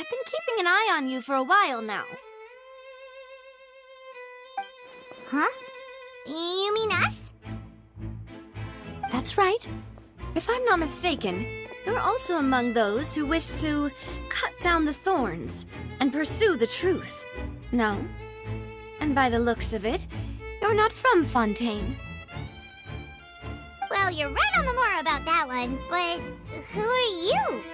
I've been keeping an eye on you for a while now. Huh? You mean us? That's right. If I'm not mistaken, you're also among those who wish to cut down the thorns and pursue the truth. No? And by the looks of it, you're not from Fontaine. Well, you're right on the more about that one, but who are you?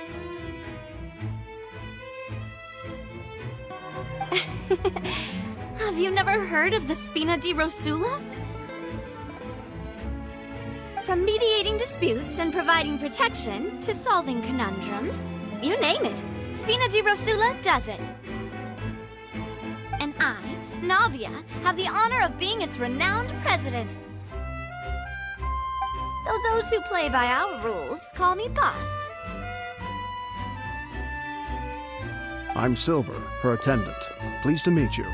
Have you never heard of the Spina di Rosula? From mediating disputes and providing protection to solving conundrums, you name it, Spina di Rosula does it. And I, Navia, have the honor of being its renowned president. Though those who play by our rules call me boss. I'm Silver, her attendant. Pleased to meet you.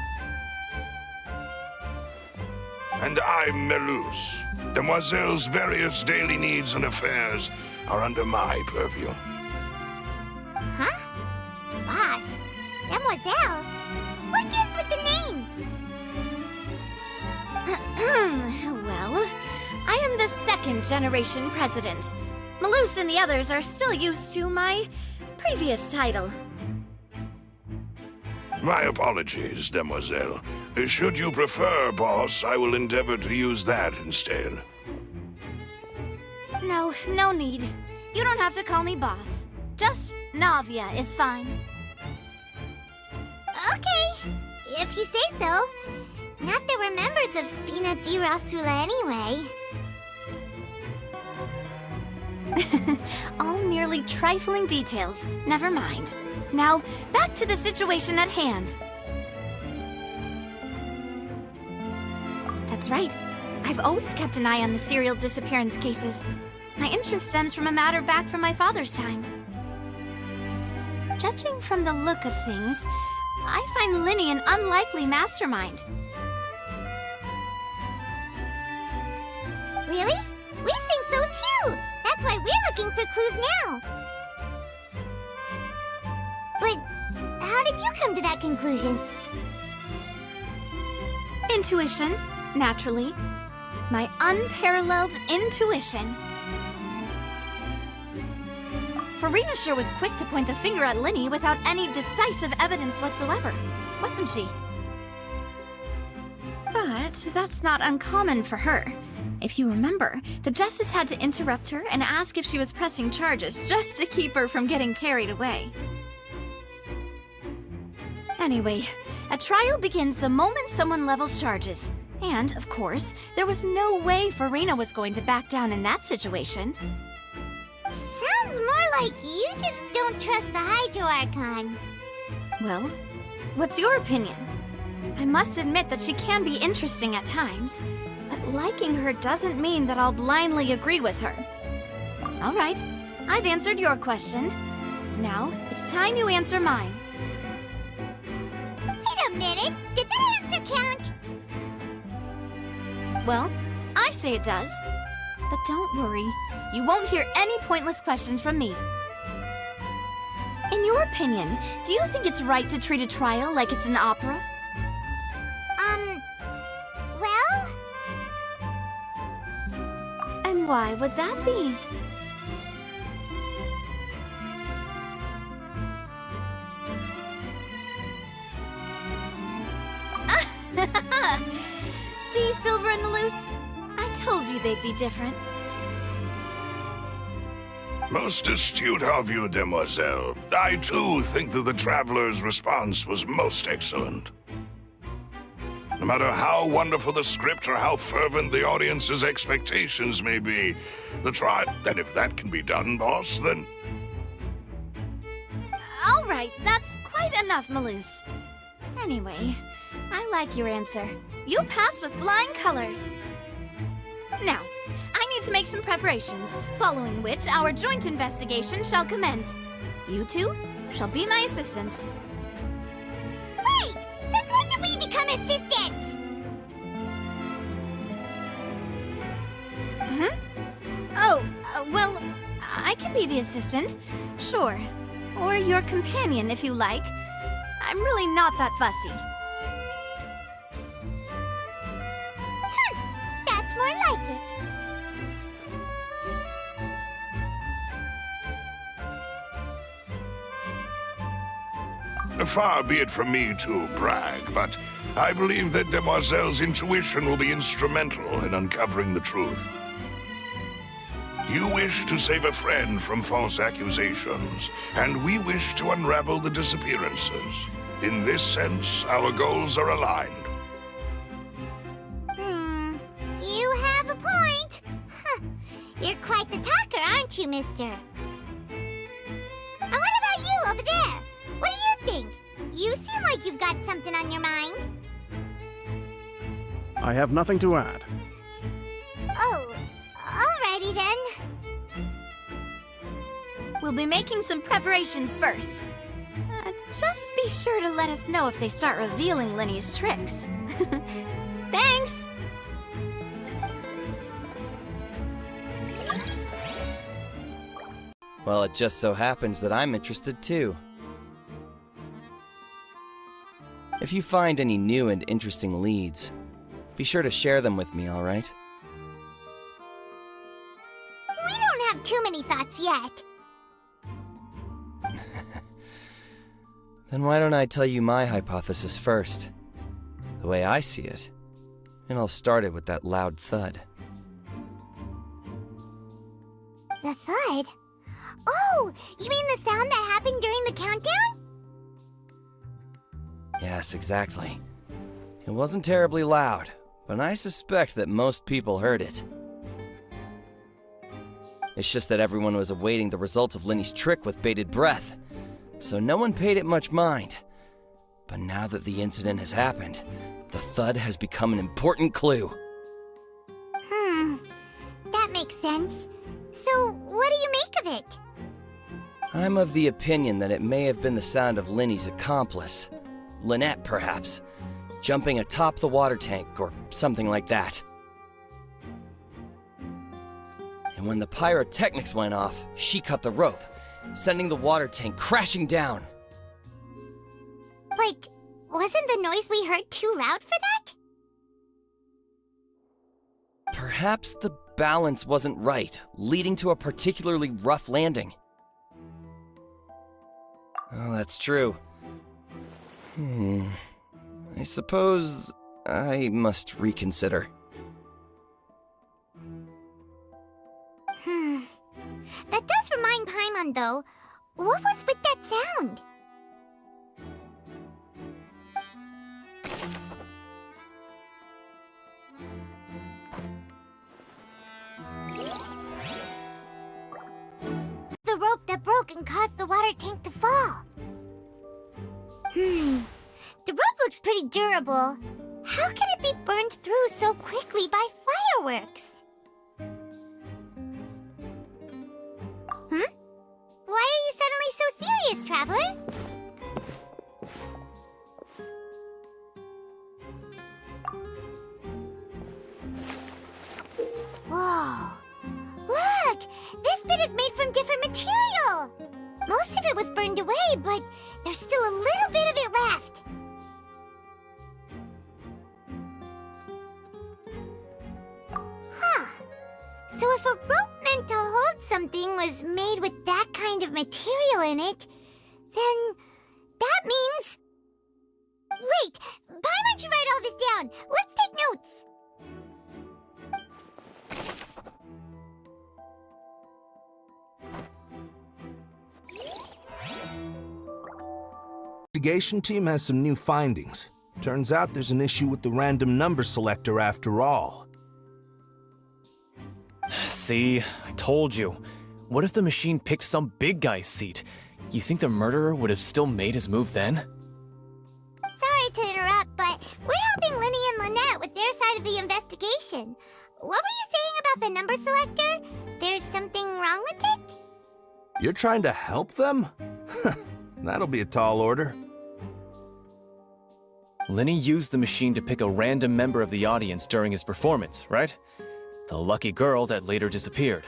And I'm Melus. Demoiselle's various daily needs and affairs are under my purview. Huh? Boss? Demoiselle? What gives with the names? Well, I am the second-generation president. Melus and the others are still used to my previous title. My apologies, Demoiselle. Should you prefer, boss, I will endeavor to use that instead. No need. You don't have to call me boss. Just Navia is fine. Okay, if you say so. Not that we're members of Spina di Rosula anyway. All merely trifling details. Never mind. Now, back to the situation at hand. That's right. I've always kept an eye on the serial disappearance cases. My interest stems from a matter back from my father's time. Judging from the look of things, I find Linny an unlikely mastermind. Really? We think so too! That's why we're looking for clues now! But how did you come to that conclusion? Intuition, naturally. My unparalleled intuition. Farina sure was quick to point the finger at Linny without any decisive evidence whatsoever, wasn't she? But that's not uncommon for her. If you remember, the Justice had to interrupt her and ask if she was pressing charges just to keep her from getting carried away. Anyway, a trial begins the moment someone levels charges. And, of course, there was no way Farina was going to back down in that situation. Sounds more like you just don't trust the Hydro Archon. Well, what's your opinion? I must admit that she can be interesting at times, but liking her doesn't mean that I'll blindly agree with her. All right, I've answered your question. Now, it's time you answer mine. Wait a minute, did that answer count? Well, I say it does. But don't worry, you won't hear any pointless questions from me. In your opinion, do you think it's right to treat a trial like it's an opera? Well? And why would that be? See, Silver and Melus? I told you they'd be different. Most astute of you, Demoiselle. I, too, think that the Traveler's response was most excellent. No matter how wonderful the script or how fervent the audience's expectations may be, the trial... And if that can be done, boss, then... All right, that's quite enough, Melus. Anyway, I like your answer. You passed with flying colors. Now, I need to make some preparations, following which our joint investigation shall commence. You two shall be my assistants. Wait! Since when did we become assistants? Oh, well, I can be the assistant. Sure. Or your companion, if you like. I'm really not that fussy. That's more like it. Far be it from me to brag, but I believe that Demoiselle's intuition will be instrumental in uncovering the truth. You wish to save a friend from false accusations, and we wish to unravel the disappearances. In this sense, our goals are aligned. You have a point. You're quite the talker, aren't you, mister? And what about you over there? What do you think? You seem like you've got something on your mind. I have nothing to add. Oh, alrighty then. We'll be making some preparations first. Just be sure to let us know if they start revealing Lenny's tricks. Thanks! Well, it just so happens that I'm interested too. If you find any new and interesting leads, be sure to share them with me, alright? We don't have too many thoughts yet. Then why don't I tell you my hypothesis first? The way I see it. And I'll start it with that loud thud. The thud? Oh, you mean the sound that happened during the countdown? Yes, exactly. It wasn't terribly loud, but I suspect that most people heard it. It's just that everyone was awaiting the results of Lenny's trick with bated breath, so no one paid it much mind. But now that the incident has happened, the thud has become an important clue. That makes sense. So, what do you make of it? I'm of the opinion that it may have been the sound of Lenny's accomplice. Lynette, perhaps. Jumping atop the water tank, or something like that. And when the pyrotechnics went off, she cut the rope, sending the water tank crashing down. But wasn't the noise we heard too loud for that? Perhaps the balance wasn't right, leading to a particularly rough landing. Oh, that's true. I suppose I must reconsider. That does remind Paimon, though. What was with that sound? The rope that broke and caused the water tank to fall. The rope looks pretty durable. How can it be burned through so quickly by fireworks? Why are you suddenly so serious, Traveler? Whoa! Look! This bit is made from different material! Most of it was burned away, but there's still a little bit of it left. So if a rope meant to hold something was made with that kind of material in it, then that means... Wait! Paimon should write all this down! Let's take notes! Investigation team has some new findings. Turns out there's an issue with the random number selector after all. See, I told you. What if the machine picked some big guy's seat? You think the murderer would have still made his move then? Sorry to interrupt, but we're helping Lenny and Lynette with their side of the investigation. What were you saying about the number selector? There's something wrong with it? You're trying to help them? That'll be a tall order. Lenny used the machine to pick a random member of the audience during his performance, right? The lucky girl that later disappeared.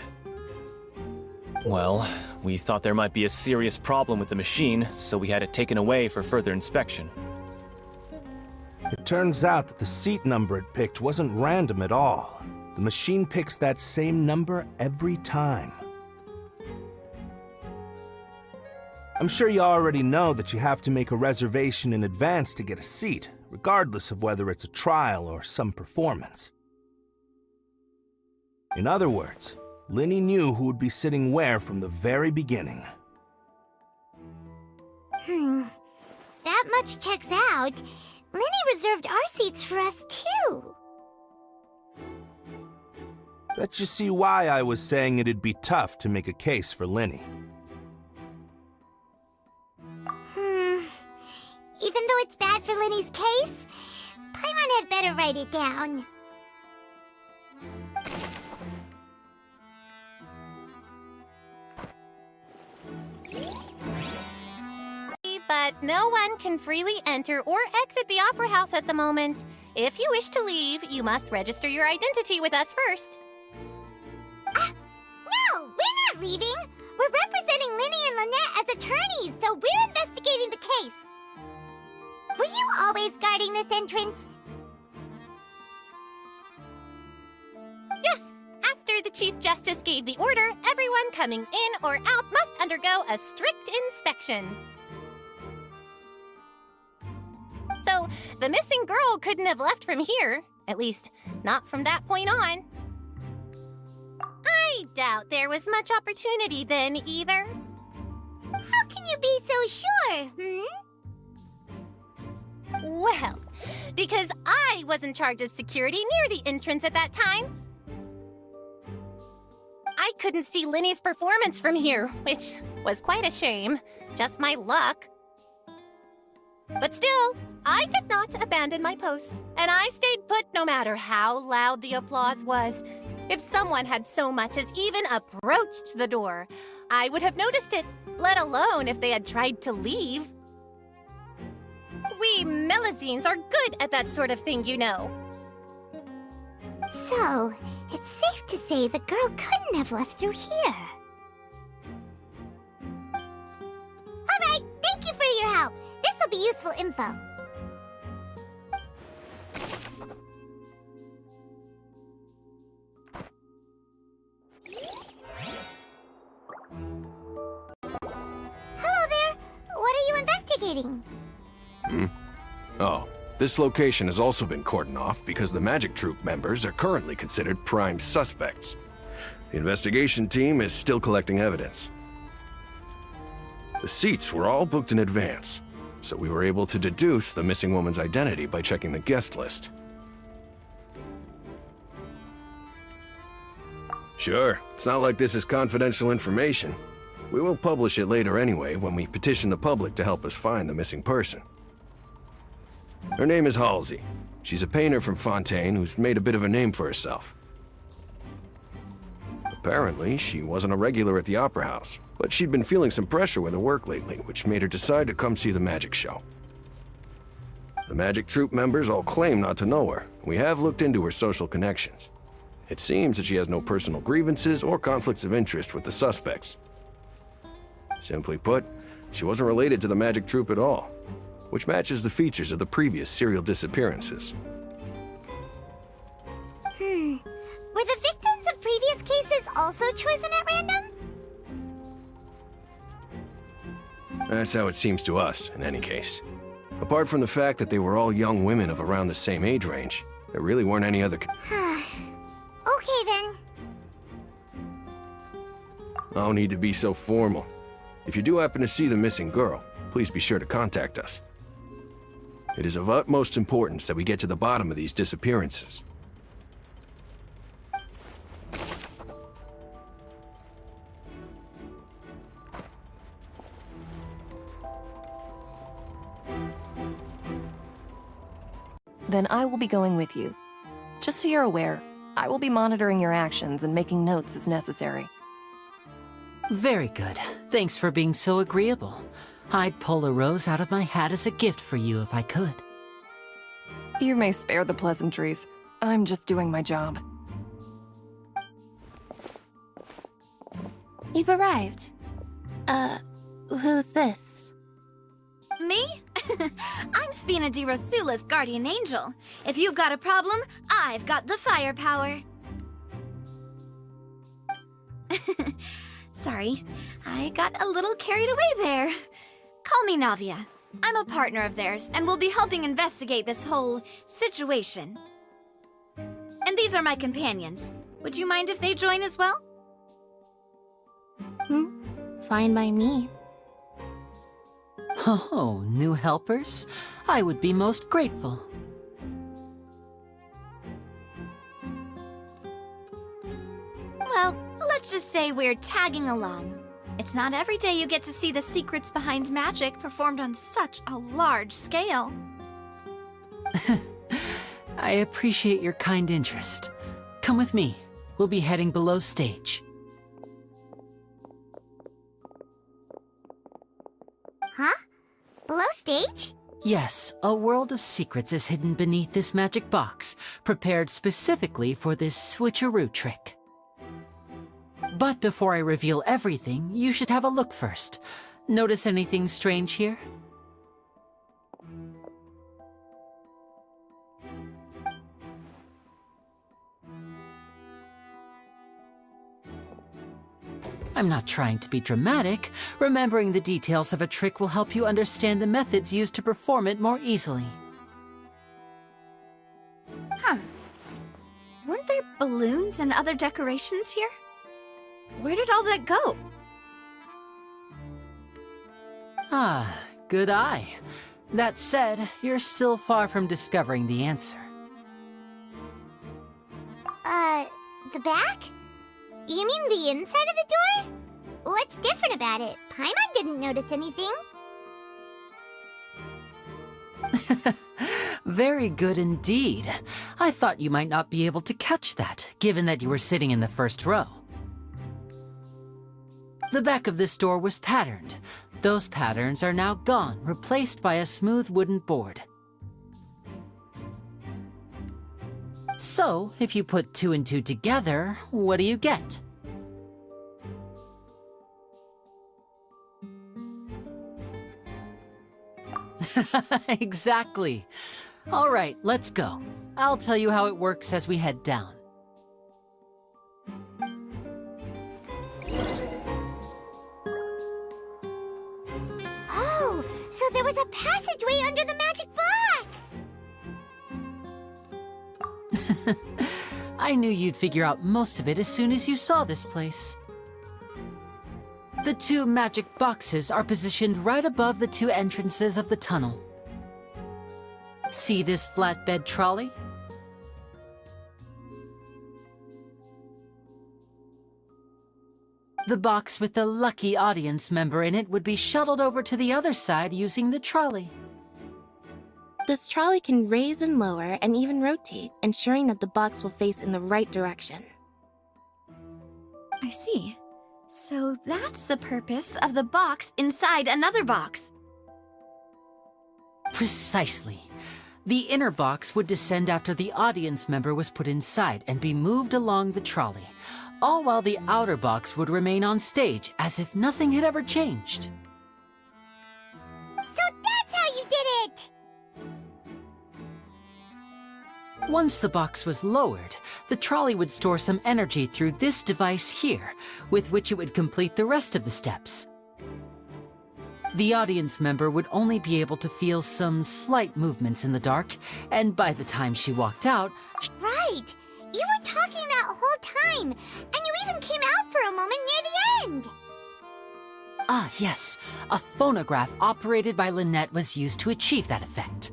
Well, We thought there might be a serious problem with the machine, so we had it taken away for further inspection. It turns out that the seat number it picked wasn't random at all. The machine picks that same number every time. I'm sure you already know that you have to make a reservation in advance to get a seat, regardless of whether it's a trial or some performance. In other words, Linny knew who would be sitting where from the very beginning. That much checks out. Linny reserved our seats for us, too. Bet you see why I was saying it'd be tough to make a case for Linny. Even though it's bad for Linny's case, Paimon had better write it down. But no one can freely enter or exit the Opera House at the moment. If you wish to leave, you must register your identity with us first. No, we're not leaving. We're representing Linny and Lynette as attorneys, so we're investigating the case. Were you always guarding this entrance? Yes, after the Chief Justice gave the order, everyone coming in or out must undergo a strict inspection. So, the missing girl couldn't have left from here. At least, not from that point on. I doubt there was much opportunity then, either. How can you be so sure, Well, because I was in charge of security near the entrance at that time. I couldn't see Linny's performance from here, which was quite a shame. Just my luck. But still, I did not abandon my post, and I stayed put no matter how loud the applause was. If someone had so much as even approached the door, I would have noticed it, let alone if they had tried to leave. We Melusines are good at that sort of thing, you know. So, it's safe to say the girl couldn't have left through here. Alright, thank you for your help. This'll be useful info. Hello there. What are you investigating? Oh, this location has also been cordoned off because the Magic Troupe members are currently considered prime suspects. The investigation team is still collecting evidence. The seats were all booked in advance, so we were able to deduce the missing woman's identity by checking the guest list. Sure, it's not like this is confidential information. We will publish it later anyway when we petition the public to help us find the missing person. Her name is Halsey. She's a painter from Fontaine who's made a bit of a name for herself. Apparently, she wasn't a regular at the Opera House, but she'd been feeling some pressure with her work lately, which made her decide to come see the magic show. The Magic Troupe members all claim not to know her. We have looked into her social connections. It seems that she has no personal grievances or conflicts of interest with the suspects. Simply put, she wasn't related to the Magic Troupe at all, which matches the features of the previous serial disappearances. Were the victims of previous cases also chosen at random? That's how it seems to us, in any case. Apart from the fact that they were all young women of around the same age range, there really weren't any other... Okay then. No need to be so formal. If you do happen to see the missing girl, please be sure to contact us. It is of utmost importance that we get to the bottom of these disappearances. Then I will be going with you. Just so you're aware, I will be monitoring your actions and making notes as necessary. Very good. Thanks for being so agreeable. I'd pull a rose out of my hat as a gift for you if I could. You may spare the pleasantries. I'm just doing my job. You've arrived. Who's this? Me? I'm Spina di Rosula's guardian angel. If you've got a problem, I've got the firepower. Sorry, I got a little carried away there. Call me Navia. I'm a partner of theirs, and will be helping investigate this whole situation. And these are my companions. Would you mind if they join as well? Fine by me. Oh, new helpers? I would be most grateful. Well, let's just say we're tagging along. It's not every day you get to see the secrets behind magic performed on such a large scale. I appreciate your kind interest. Come with me. We'll be heading below stage. Huh? Below stage? Yes, a world of secrets is hidden beneath this magic box, prepared specifically for this switcheroo trick. But before I reveal everything, you should have a look first. Notice anything strange here? I'm not trying to be dramatic. Remembering the details of a trick will help you understand the methods used to perform it more easily. Huh. Weren't there balloons and other decorations here? Where did all that go? Ah, good eye. That said, you're still far from discovering the answer. The back? You mean the inside of the door? What's different about it? Paimon didn't notice anything. Very good indeed. I thought you might not be able to catch that, given that you were sitting in the first row. The back of this door was patterned. Those patterns are now gone, replaced by a smooth wooden board. So, if you put 2 and 2 together, what do you get? Exactly. All right, let's go. I'll tell you how it works as we head down. Oh, so there was a passageway under the magic box! I knew you'd figure out most of it as soon as you saw this place. The 2 magic boxes are positioned right above the 2 entrances of the tunnel. See this flatbed trolley? The box with the lucky audience member in it would be shuttled over to the other side using the trolley. This trolley can raise and lower and even rotate, ensuring that the box will face in the right direction. I see. So that's the purpose of the box inside another box. Precisely. The inner box would descend after the audience member was put inside and be moved along the trolley, all while the outer box would remain on stage as if nothing had ever changed. So that's how you did it! Once the box was lowered, the trolley would store some energy through this device here, with which it would complete the rest of the steps. The audience member would only be able to feel some slight movements in the dark, and by the time she walked out... Right! You were talking that whole time, and you even came out for a moment near the end! Ah, yes. A phonograph operated by Lynette was used to achieve that effect.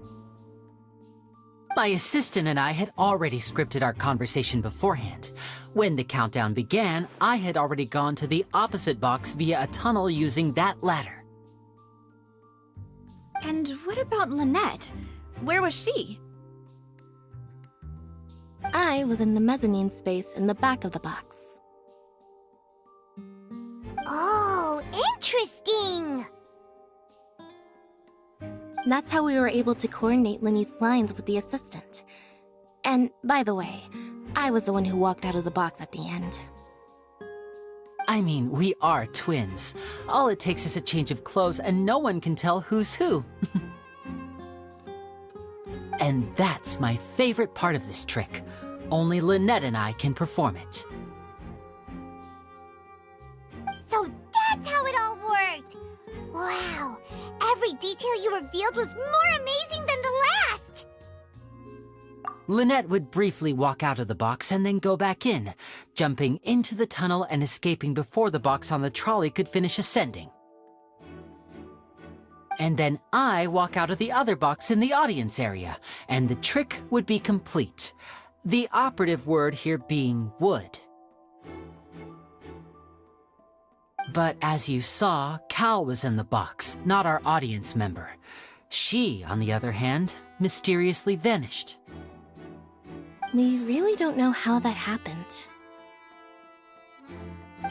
My assistant and I had already scripted our conversation beforehand. When the countdown began, I had already gone to the opposite box via a tunnel using that ladder. And what about Lynette? Where was she? I was in the mezzanine space in the back of the box. Oh, interesting! That's how we were able to coordinate Linny's lines with the assistant. And, by the way, I was the one who walked out of the box at the end. I mean, we are twins. All it takes is a change of clothes and no one can tell who's who. And that's my favorite part of this trick. Only Lynette and I can perform it. So that's how it all worked! Wow! Every detail you revealed was more amazing than the last! Lynette would briefly walk out of the box and then go back in, jumping into the tunnel and escaping before the box on the trolley could finish ascending. And then I walk out of the other box in the audience area, and the trick would be complete. The operative word here being would. But as you saw, Cal was in the box, not our audience member. She, on the other hand, mysteriously vanished. We really don't know how that happened.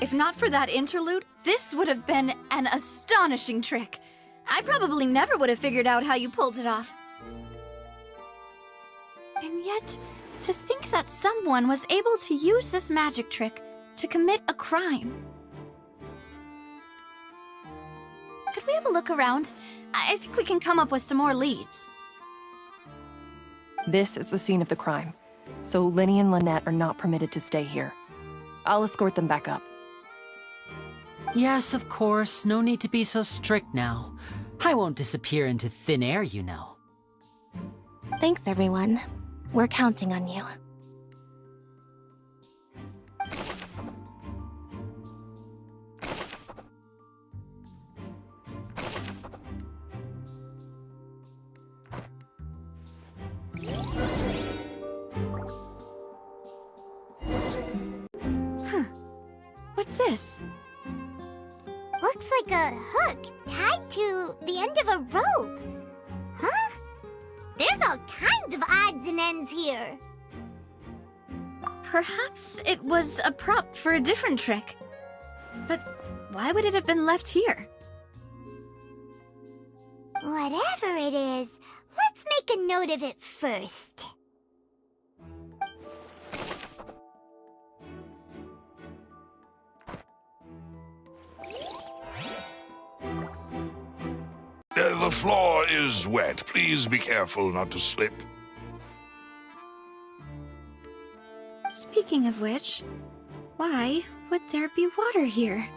If not for that interlude, this would have been an astonishing trick. I probably never would have figured out how you pulled it off. And yet, to think that someone was able to use this magic trick to commit a crime. Could we have a look around? I think we can come up with some more leads. This is the scene of the crime, so Linny and Lynette are not permitted to stay here. I'll escort them back up. Yes, of course. No need to be so strict now. I won't disappear into thin air, you know. Thanks, everyone. We're counting on you. What's this? Looks like a hook tied to the end of a rope. Huh? There's all kinds of odds and ends here. Perhaps it was a prop for a different trick. But why would it have been left here? Whatever it is, let's make a note of it first. The floor is wet. Please be careful not to slip. Speaking of which, why would there be water here?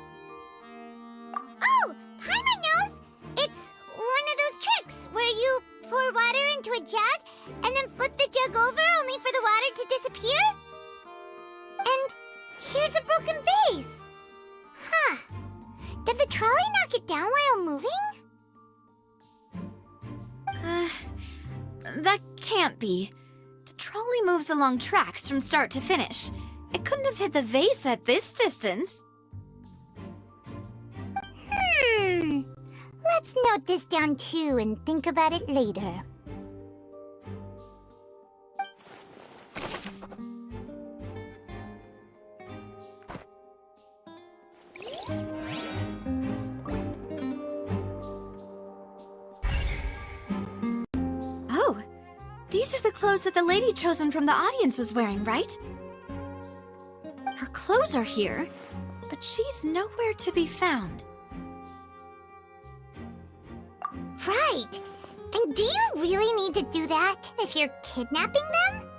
Oh, Paimon knows! It's one of those tricks where you pour water into a jug and then flip the jug over only for the water to disappear? And here's a broken vase! Huh. Did the trolley knock it down while moving? That can't be. The trolley moves along tracks from start to finish. It couldn't have hit the vase at this distance. Let's note this down too and think about it later. Oh, these are the clothes that the lady chosen from the audience was wearing, right? Her clothes are here, but she's nowhere to be found. Right! And do you really need to do that if you're kidnapping them?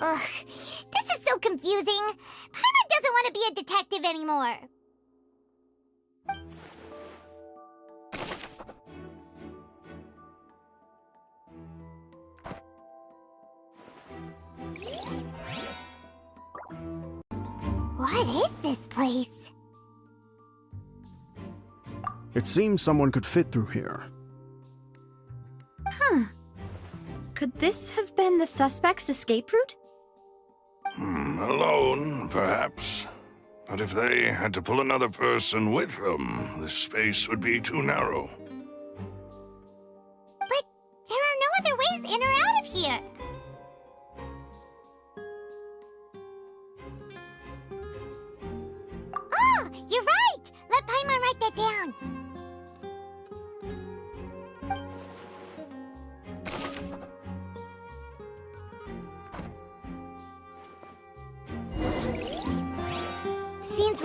Ugh, this is so confusing. Paimon doesn't want to be a detective anymore. What is this place? It seems someone could fit through here. Huh. Could this have been the suspect's escape route? Alone, perhaps. But if they had to pull another person with them, the space would be too narrow. But there are no other ways in or out of here. Oh, you're right! Let Paimon write that down.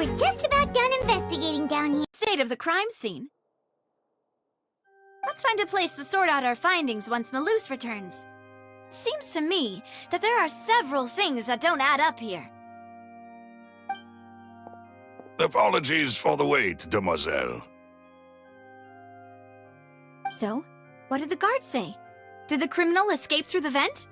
we're just about done investigating down here. State of the crime scene. Let's find a place to sort out our findings once Malouse returns. Seems to me that there are several things that don't add up here. Apologies for the wait, demoiselle. So, what did the guards say? Did the criminal escape through the vent?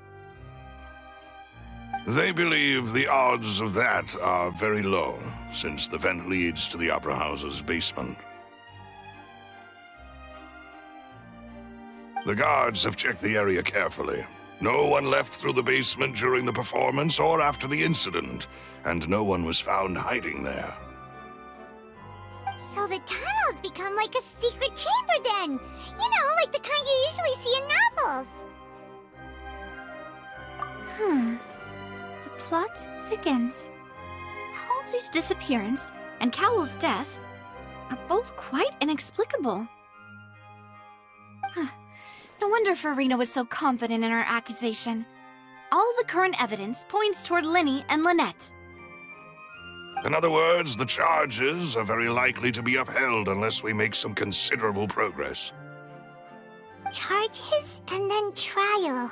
They believe the odds of that are very low, since the vent leads to the Opera House's basement. The guards have checked the area carefully. No one left through the basement during the performance or after the incident, and no one was found hiding there. So the tunnels become like a secret chamber then! You know, like the kind you usually see in novels! The plot thickens. Halsey's disappearance and Cowell's death are both quite inexplicable. No wonder Farina was so confident in her accusation. All the current evidence points toward Linny and Lynette. In other words, the charges are very likely to be upheld unless we make some considerable progress. Charges and then trial.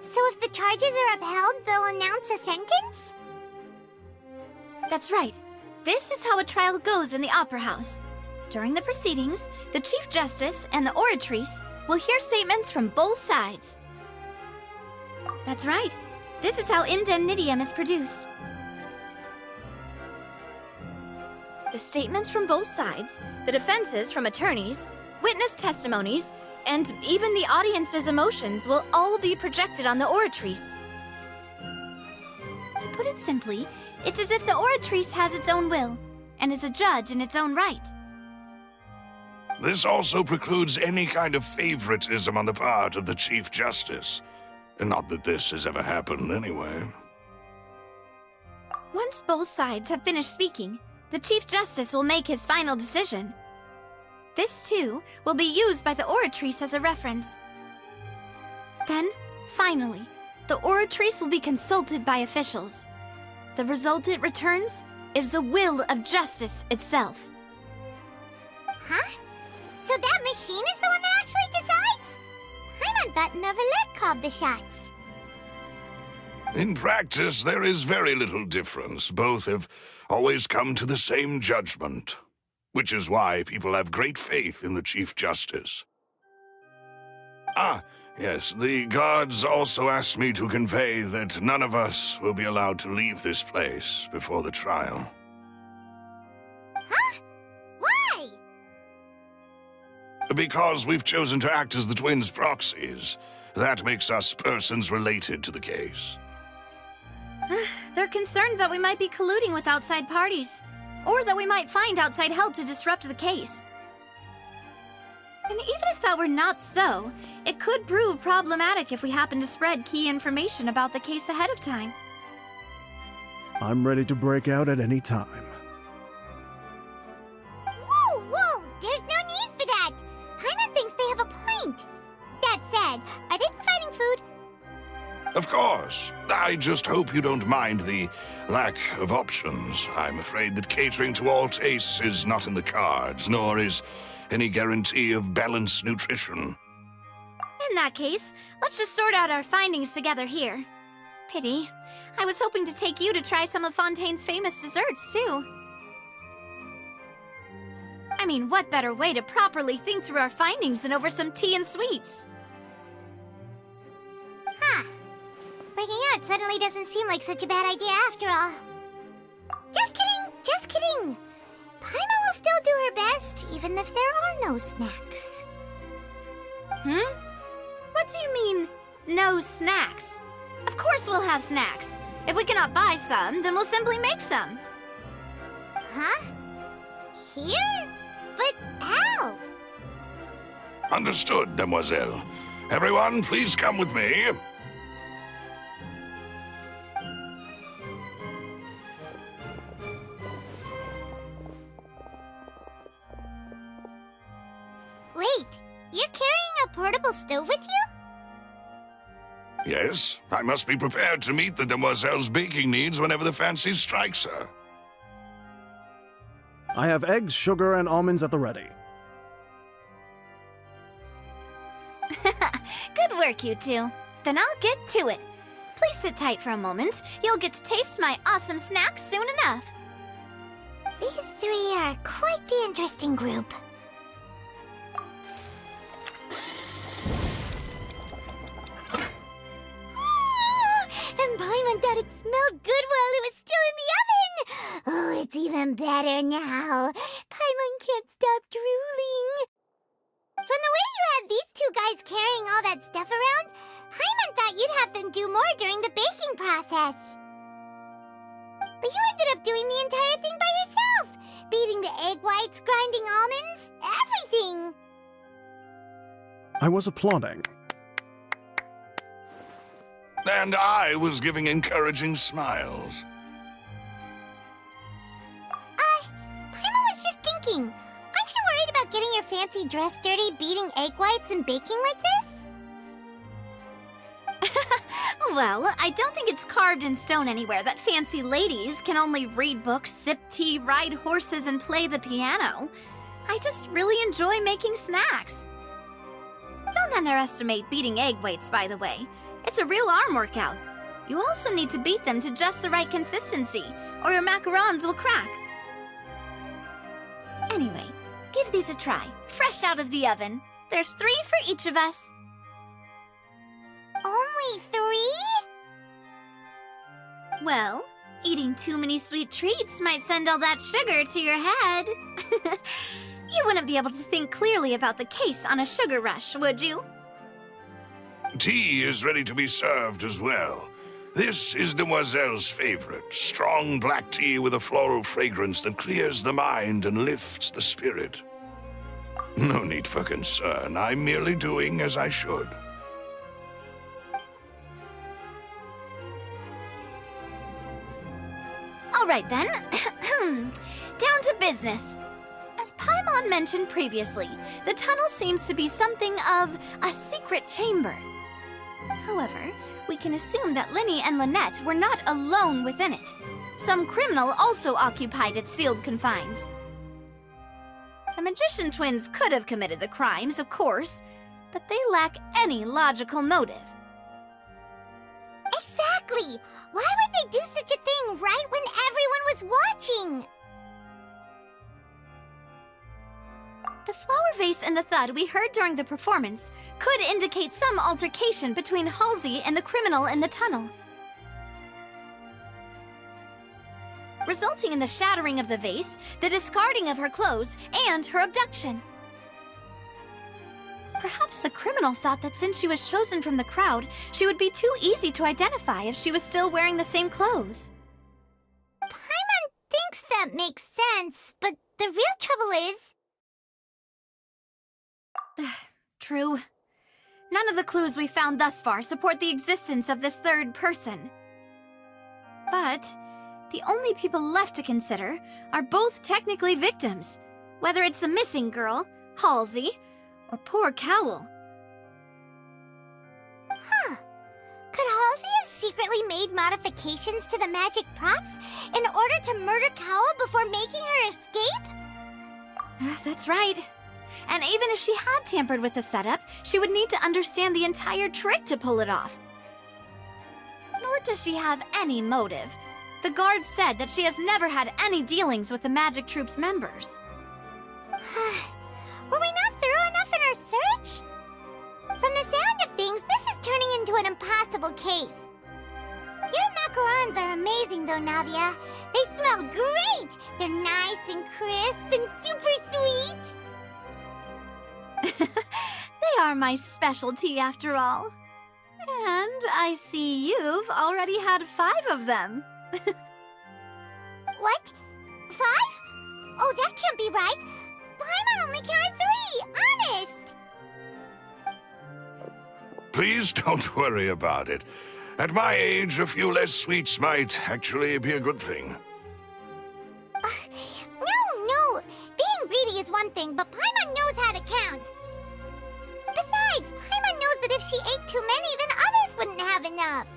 So if the charges are upheld, they'll announce a sentence? That's right. This is how a trial goes in the Opera House. During the proceedings, the Chief Justice and the oratrice will hear statements from both sides. That's right. This is how indemnitium is produced. The statements from both sides, the defenses from attorneys, witness testimonies, and even the audience's emotions will all be projected on the oratrice. To put it simply, it's as if the oratrice has its own will, and is a judge in its own right. This also precludes any kind of favoritism on the part of the Chief Justice. Not that this has ever happened anyway. Once both sides have finished speaking, the Chief Justice will make his final decision. This, too, will be used by the oratrice as a reference. Then, finally, the oratrice will be consulted by officials. The result it returns is the will of justice itself. Huh? So that machine is the one that actually decides? Paimon thought Novelet called the shots. In practice, there is very little difference. Both have always come to the same judgment, which is why people have great faith in the Chief Justice. Ah, yes, the guards also asked me to convey that none of us will be allowed to leave this place before the trial. Huh? Why? Because we've chosen to act as the twins' proxies. That makes us persons related to the case. They're concerned that we might be colluding with outside parties, or that we might find outside help to disrupt the case. And even if that were not so, it could prove problematic if we happen to spread key information about the case ahead of time. I'm ready to break out at any time. Whoa! There's no need for that! Paimon thinks they have a point. That said, are they providing food? Of course. I just hope you don't mind the lack of options. I'm afraid that catering to all tastes is not in the cards, nor is any guarantee of balanced nutrition. In that case, let's just sort out our findings together here. Pity. I was hoping to take you to try some of Fontaine's famous desserts, too. I mean, what better way to properly think through our findings than over some tea and sweets? Huh. Breaking out suddenly doesn't seem like such a bad idea after all. Just kidding! Paimon will still do her best, even if there are no snacks. What do you mean, no snacks? Of course we'll have snacks. If we cannot buy some, then we'll simply make some. Huh? Here? But how? Understood, demoiselle. Everyone, please come with me. Wait, you're carrying a portable stove with you? Yes, I must be prepared to meet the demoiselle's baking needs whenever the fancy strikes her. I have eggs, sugar, and almonds at the ready. Good work, you two. Then I'll get to it. Please sit tight for a moment. You'll get to taste my awesome snack soon enough. These three are quite the interesting group. And Paimon thought it smelled good while it was still in the oven! Oh, it's even better now. Paimon can't stop drooling. From the way you had these two guys carrying all that stuff around, Paimon thought you'd have them do more during the baking process. But you ended up doing the entire thing by yourself! Beating the egg whites, grinding almonds, everything! I was applauding. And I was giving encouraging smiles. Paimon was just thinking, aren't you worried about getting your fancy dress dirty beating egg whites and baking like this? Well, I don't think it's carved in stone anywhere that fancy ladies can only read books, sip tea, ride horses, and play the piano. I just really enjoy making snacks. Don't underestimate beating egg whites, by the way. It's a real arm workout. You also need to beat them to just the right consistency, or your macarons will crack. Anyway, give these a try, fresh out of the oven. There's 3 for each of us. Only 3? Well, eating too many sweet treats might send all that sugar to your head. You wouldn't be able to think clearly about the case on a sugar rush, would you? Tea is ready to be served as well. This is Demoiselle's favorite, strong black tea with a floral fragrance that clears the mind and lifts the spirit. No need for concern, I'm merely doing as I should. All right then, down to business. As Paimon mentioned previously, the tunnel seems to be something of a secret chamber. However, we can assume that Linny and Lynette were not alone within it. Some criminal also occupied its sealed confines. The magician twins could have committed the crimes, of course, but they lack any logical motive. Exactly! Why would they do such a thing right when everyone was watching? The flower vase and the thud we heard during the performance could indicate some altercation between Halsey and the criminal in the tunnel, resulting in the shattering of the vase, the discarding of her clothes, and her abduction. Perhaps the criminal thought that since she was chosen from the crowd, she would be too easy to identify if she was still wearing the same clothes. Paimon thinks that makes sense, but the real trouble is... True. None of the clues we found thus far support the existence of this third person. But the only people left to consider are both technically victims, whether it's the missing girl, Halsey, or poor Cowl. Huh. Could Halsey have secretly made modifications to the magic props in order to murder Cowl before making her escape? That's right. And even if she had tampered with the setup, she would need to understand the entire trick to pull it off. Nor does she have any motive. The guard said that she has never had any dealings with the Magic Troop's members. Were we not thorough enough in our search? From the sound of things, this is turning into an impossible case. Your macarons are amazing though, Navia. They smell great! They're nice and crisp and super sweet! They are my specialty after all. And I see you've already had 5 of them. What? 5? Oh, that can't be right. Paimon only counted 3, honest! Please don't worry about it. At my age, a few less sweets might actually be a good thing. No. Being greedy is one thing, but Paimon knows how to count. Besides, Paimon knows that if she ate too many, then others wouldn't have enough.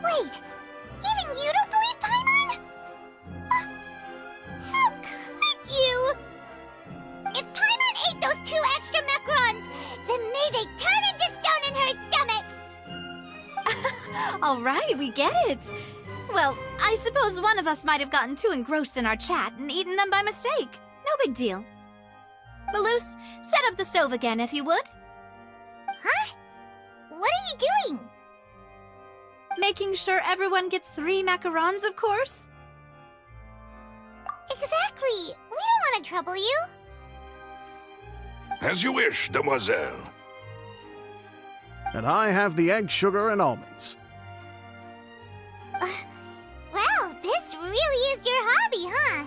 Wait, even you don't All right, we get it. Well, I suppose one of us might have gotten too engrossed in our chat and eaten them by mistake. No big deal. Maloose, set up the stove again if you would. Huh? What are you doing? Making sure everyone gets 3 macarons, of course. Exactly. We don't want to trouble you. As you wish, demoiselle. And I have the egg, sugar, and almonds. Well, this really is your hobby, huh?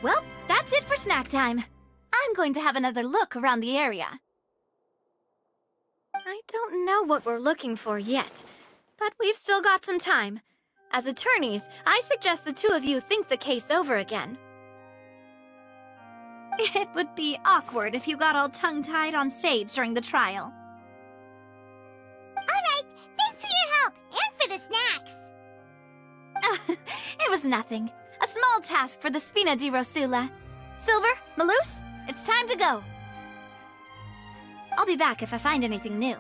Well, that's it for snack time. I'm going to have another look around the area. I don't know what we're looking for yet, but we've still got some time. As attorneys, I suggest the two of you think the case over again. It would be awkward if you got all tongue-tied on stage during the trial. All right, thanks for your help and for the snacks. It was nothing. A small task for the Spina di Rosula. Silver, Maloose, it's time to go. I'll be back if I find anything new.